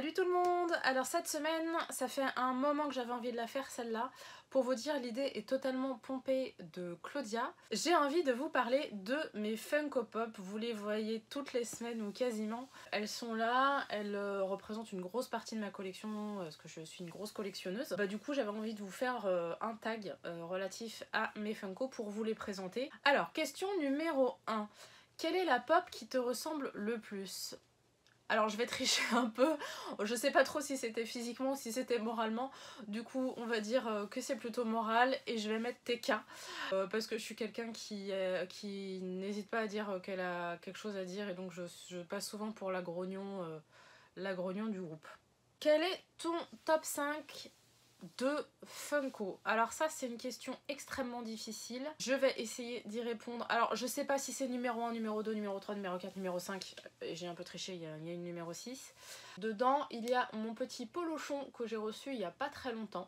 Salut tout le monde! Alors cette semaine, ça fait un moment que j'avais envie de la faire celle-là. Pour vous dire, l'idée est totalement pompée de Claudia. J'ai envie de vous parler de mes Funko Pop. Vous les voyez toutes les semaines ou quasiment. Elles sont là, elles représentent une grosse partie de ma collection parce que je suis une grosse collectionneuse. Du coup, j'avais envie de vous faire un tag relatif à mes Funko pour vous les présenter. Alors, question numéro 1. Quelle est la pop qui te ressemble le plus ? Alors je vais tricher un peu, je sais pas trop si c'était physiquement ou si c'était moralement, du coup on va dire que c'est plutôt moral et je vais mettre TK parce que je suis quelqu'un qui n'hésite pas à dire qu'elle a quelque chose à dire et donc je passe souvent pour la grognon du groupe. Quel est ton top 5 de Funko? Alors ça c'est une question extrêmement difficile. Je vais essayer d'y répondre. Alors je sais pas si c'est numéro 1, numéro 2, numéro 3, numéro 4, numéro 5. J'ai un peu triché, il y a une numéro 6. Dedans il y a mon petit polochon que j'ai reçu il y a pas très longtemps.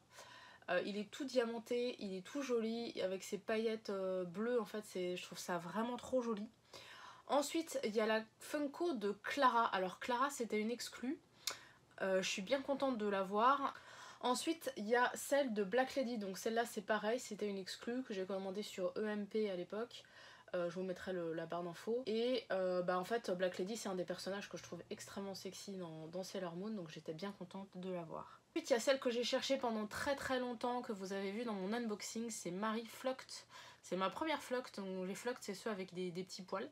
Il est tout diamanté, il est tout joli avec ses paillettes bleues. En fait je trouve ça vraiment trop joli. Ensuite il y a la Funko de Clara. Alors Clara c'était une exclue. Je suis bien contente de la voir. Ensuite, il y a celle de Black Lady, donc celle-là c'est pareil, c'était une exclue que j'ai commandée sur EMP à l'époque. Je vous mettrai la barre d'infos. Et en fait, Black Lady c'est un des personnages que je trouve extrêmement sexy dans Sailor Moon, donc j'étais bien contente de la voir. Ensuite, il y a celle que j'ai cherchée pendant très longtemps, que vous avez vu dans mon unboxing, c'est Marie Flocht. C'est ma première Flocht, donc les Flocht c'est ceux avec des petits poils.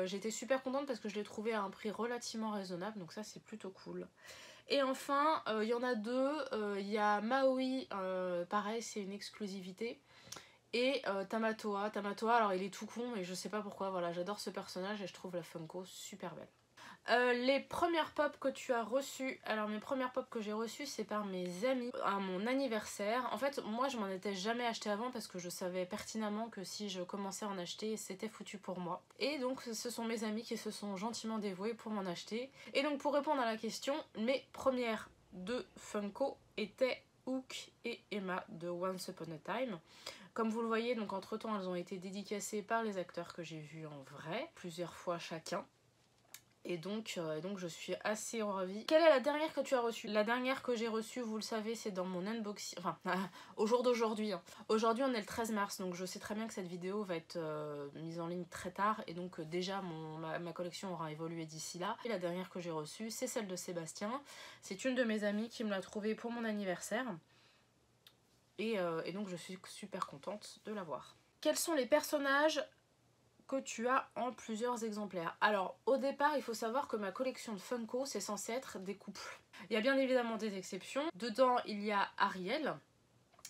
J'étais super contente parce que je l'ai trouvée à un prix relativement raisonnable, donc ça c'est plutôt cool. Et enfin, il y en a deux, il y a Maui, pareil c'est une exclusivité, et Tamatoa. Tamatoa, alors il est tout con mais je sais pas pourquoi, voilà, j'adore ce personnage et je trouve la Funko super belle. Les premières pop que tu as reçues, alors mes premières pop que j'ai reçues c'est par mes amis à mon anniversaire. En fait moi je m'en étais jamais acheté avant parce que je savais pertinemment que si je commençais à en acheter c'était foutu pour moi. Et donc ce sont mes amis qui se sont gentiment dévoués pour m'en acheter. Et donc pour répondre à la question, mes premières deux Funko étaient Hook et Emma de Once Upon a Time. Comme vous le voyez, donc entre temps elles ont été dédicacées par les acteurs que j'ai vus en vrai, plusieurs fois chacun. Et donc je suis assez ravie. Quelle est la dernière que tu as reçue? La dernière que j'ai reçue, vous le savez, c'est dans mon unboxing, enfin au jour d'aujourd'hui. Aujourd'hui on est le 13 mars, donc je sais très bien que cette vidéo va être mise en ligne très tard. Et donc déjà ma collection aura évolué d'ici là. Et la dernière que j'ai reçue, c'est celle de Sébastien. C'est une de mes amies qui me l'a trouvée pour mon anniversaire. Et donc je suis super contente de l'avoir. Quels sont les personnages que tu as en plusieurs exemplaires? Alors au départ il faut savoir que ma collection de Funko c'est censé être des couples. Il y a bien évidemment des exceptions. Dedans il y a Ariel,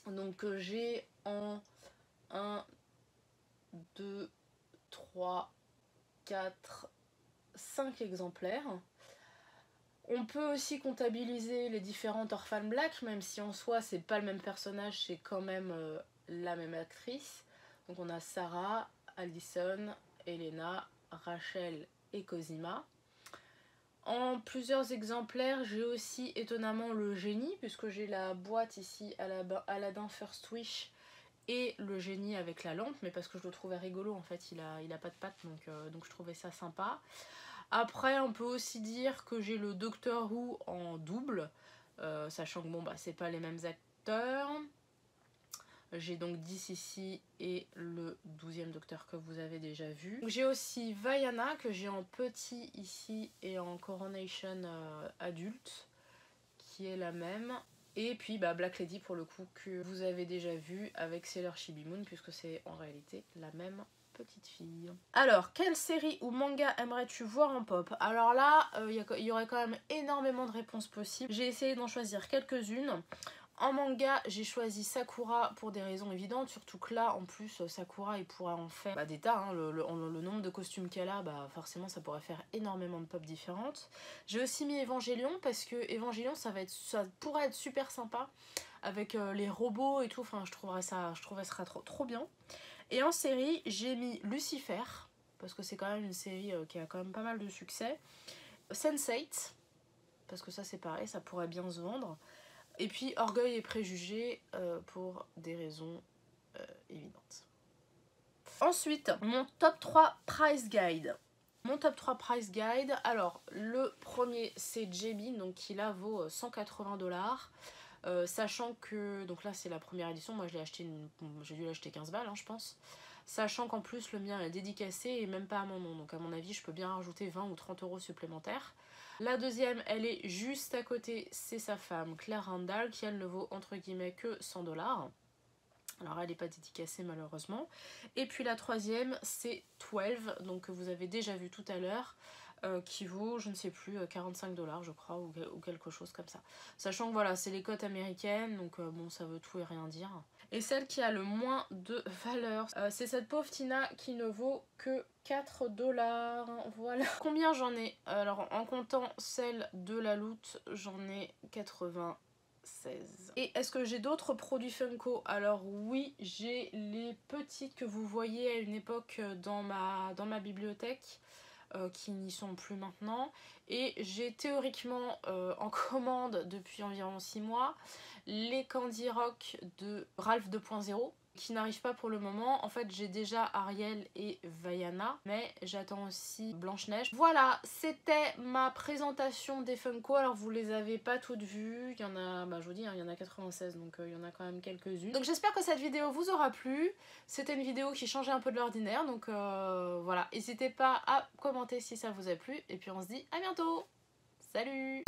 donc j'ai en 1, 2, 3, 4, 5 exemplaires. On peut aussi comptabiliser les différentes Orphan Black, même si en soi c'est pas le même personnage, c'est quand même la même actrice. Donc on a Sarah, Allison, Elena, Rachel et Cosima. En plusieurs exemplaires, j'ai aussi étonnamment le génie, puisque j'ai la boîte ici Aladdin First Wish et le génie avec la lampe, mais parce que je le trouvais rigolo en fait, il a pas de pattes, donc je trouvais ça sympa. Après on peut aussi dire que j'ai le Doctor Who en double, sachant que bon c'est pas les mêmes acteurs. J'ai donc 10 ici et le 12e docteur que vous avez déjà vu. J'ai aussi Vaiana que j'ai en petit ici et en Coronation adulte qui est la même. Et puis Black Lady pour le coup que vous avez déjà vu avec Sailor Chibi Moon puisque c'est en réalité la même petite fille. Alors, quelle série ou manga aimerais-tu voir en pop? Alors là, il y aurait quand même énormément de réponses possibles. J'ai essayé d'en choisir quelques-unes. En manga, j'ai choisi Sakura pour des raisons évidentes, surtout que là, en plus, Sakura, il pourrait en faire des tas. Hein, le nombre de costumes qu'elle a, forcément, ça pourrait faire énormément de pop différentes. J'ai aussi mis Evangelion, parce que Evangelion, ça pourrait être super sympa, avec les robots et tout, enfin, je trouverais ça trop bien. Et en série, j'ai mis Lucifer, parce que c'est quand même une série qui a quand même pas mal de succès. Sense8, parce que ça c'est pareil, ça pourrait bien se vendre. Et puis Orgueil et Préjugés pour des raisons évidentes. Ensuite, mon top 3 price guide. Mon top 3 price guide, alors le premier c'est JB, donc qui là vaut 180 $. Sachant que, donc là c'est la première édition, moi j'ai dû l'acheter 15 balles je pense. Sachant qu'en plus le mien est dédicacé et même pas à mon nom, donc à mon avis je peux bien rajouter 20 ou 30 € supplémentaires. La deuxième elle est juste à côté, c'est sa femme Claire Randall qui elle ne vaut entre guillemets que 100 $. Alors elle n'est pas dédicacée malheureusement. Et puis la troisième c'est 12, donc que vous avez déjà vu tout à l'heure. Qui vaut, je ne sais plus, 45 $ je crois, ou quelque chose comme ça. Sachant que voilà, c'est les cotes américaines, donc bon, ça veut tout et rien dire. Et celle qui a le moins de valeur, c'est cette pauvre Tina qui ne vaut que 4 $. Voilà. Combien j'en ai? Alors, en comptant celle de la loot, j'en ai 96. Et est-ce que j'ai d'autres produits Funko? Alors oui, j'ai les petites que vous voyez à une époque dans ma bibliothèque. Qui n'y sont plus maintenant, et j'ai théoriquement en commande depuis environ 6 mois les Candy Rock de Ralph 2.0 qui n'arrivent pas pour le moment. En fait j'ai déjà Ariel et Vaiana, mais j'attends aussi Blanche-Neige. Voilà, c'était ma présentation des Funko. Alors vous les avez pas toutes vues, il y en a, je vous dis, il y en a 96, donc il y en a quand même quelques-unes. Donc j'espère que cette vidéo vous aura plu. C'était une vidéo qui changeait un peu de l'ordinaire, donc voilà, n'hésitez pas à commenter si ça vous a plu, et puis on se dit à bientôt. Salut!